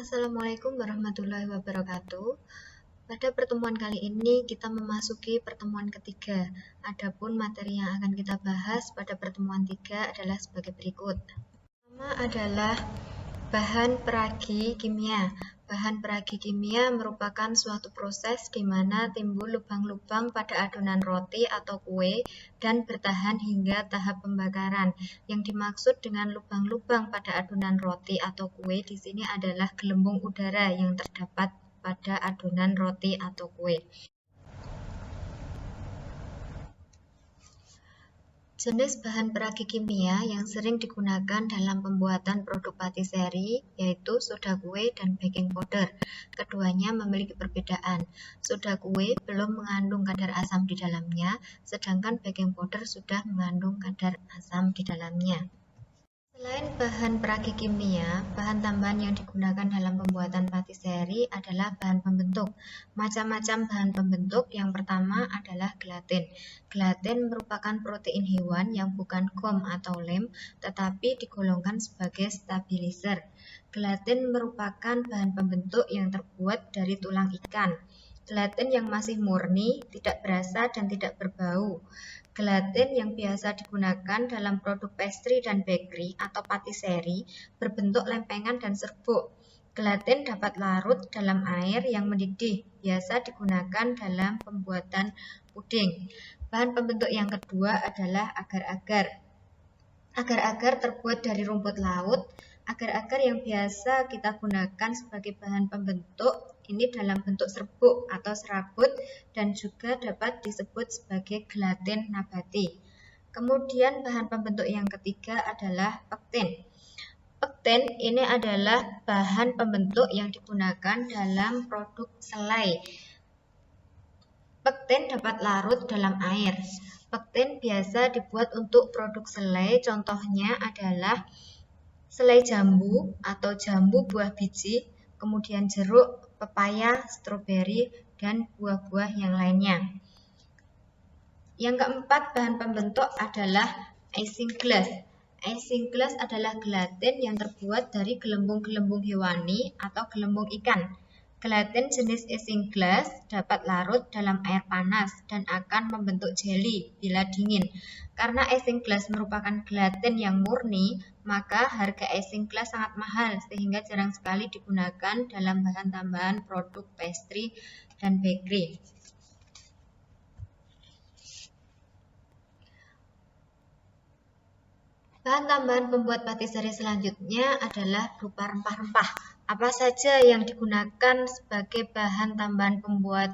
Assalamualaikum warahmatullahi wabarakatuh. Pada pertemuan kali ini kita memasuki pertemuan ketiga. Adapun materi yang akan kita bahas pada pertemuan 3 adalah sebagai berikut. Pertama adalah bahan peragi kimia. Bahan peragi kimia merupakan suatu proses di mana timbul lubang-lubang pada adonan roti atau kue dan bertahan hingga tahap pembakaran. Yang dimaksud dengan lubang-lubang pada adonan roti atau kue di sini adalah gelembung udara yang terdapat pada adonan roti atau kue. Jenis bahan peragi kimia yang sering digunakan dalam pembuatan produk patisserie yaitu soda kue dan baking powder. Keduanya memiliki perbedaan. Soda kue belum mengandung kadar asam di dalamnya, sedangkan baking powder sudah mengandung kadar asam di dalamnya. Selain bahan peragi kimia, bahan tambahan yang digunakan dalam pembuatan patisserie adalah bahan pembentuk. Macam-macam bahan pembentuk, yang pertama adalah gelatin. Gelatin merupakan protein hewan yang bukan gom atau lem, tetapi digolongkan sebagai stabilizer. Gelatin merupakan bahan pembentuk yang terbuat dari tulang ikan. Gelatin yang masih murni, tidak berasa dan tidak berbau. Gelatin yang biasa digunakan dalam produk pastry dan bakery atau patisserie berbentuk lempengan dan serbuk. Gelatin dapat larut dalam air yang mendidih, biasa digunakan dalam pembuatan puding. Bahan pembentuk yang kedua adalah agar-agar. Agar-agar terbuat dari rumput laut. Agar-agar yang biasa kita gunakan sebagai bahan pembentuk ini dalam bentuk serbuk atau serabut dan juga dapat disebut sebagai gelatin nabati. Kemudian bahan pembentuk yang ketiga adalah pektin. Pektin ini adalah bahan pembentuk yang digunakan dalam produk selai. Pektin dapat larut dalam air. Pektin biasa dibuat untuk produk selai, contohnya adalah selai jambu atau jambu buah biji, kemudian jeruk, pepaya, stroberi, dan buah-buah yang lainnya. Yang keempat bahan pembentuk adalah isinglass. Isinglass adalah gelatin yang terbuat dari gelembung-gelembung hewani atau gelembung ikan. Gelatin jenis isinglass dapat larut dalam air panas dan akan membentuk jeli bila dingin. Karena isinglass merupakan gelatin yang murni, maka harga isinglass sangat mahal sehingga jarang sekali digunakan dalam bahan tambahan produk pastry dan bakery. Bahan tambahan pembuat patisserie selanjutnya adalah berupa rempah-rempah. Apa saja yang digunakan sebagai bahan tambahan pembuat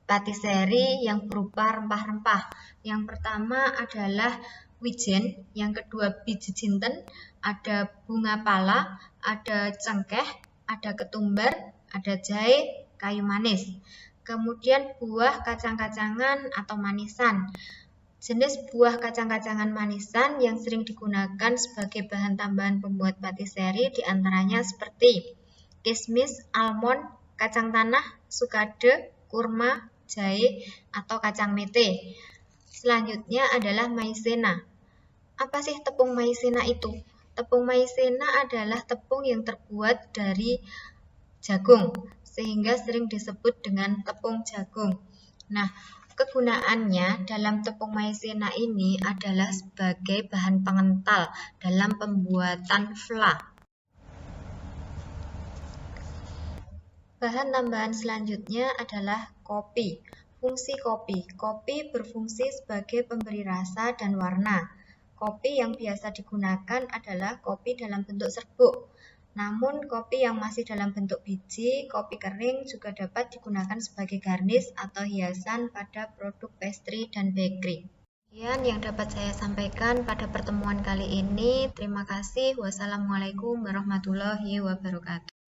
patisserie yang berupa rempah-rempah? Yang pertama adalah wijen, yang kedua biji jinten, ada bunga pala, ada cengkeh, ada ketumbar, ada jahe, kayu manis. Kemudian buah kacang-kacangan atau manisan. Jenis buah kacang-kacangan manisan yang sering digunakan sebagai bahan tambahan pembuat patisserie diantaranya seperti kismis, almond, kacang tanah, sukade, kurma, jahe, atau kacang mete. Selanjutnya adalah maizena. Apa sih tepung maizena itu? Tepung maizena adalah tepung yang terbuat dari jagung, sehingga sering disebut dengan tepung jagung. Nah, kegunaannya dalam tepung maizena ini adalah sebagai bahan pengental dalam pembuatan fla. Bahan tambahan selanjutnya adalah kopi. Fungsi kopi. Kopi berfungsi sebagai pemberi rasa dan warna. Kopi yang biasa digunakan adalah kopi dalam bentuk serbuk. Namun, kopi yang masih dalam bentuk biji, kopi kering juga dapat digunakan sebagai garnish atau hiasan pada produk pastry dan bakery. Sekian yang dapat saya sampaikan pada pertemuan kali ini. Terima kasih. Wassalamualaikum warahmatullahi wabarakatuh.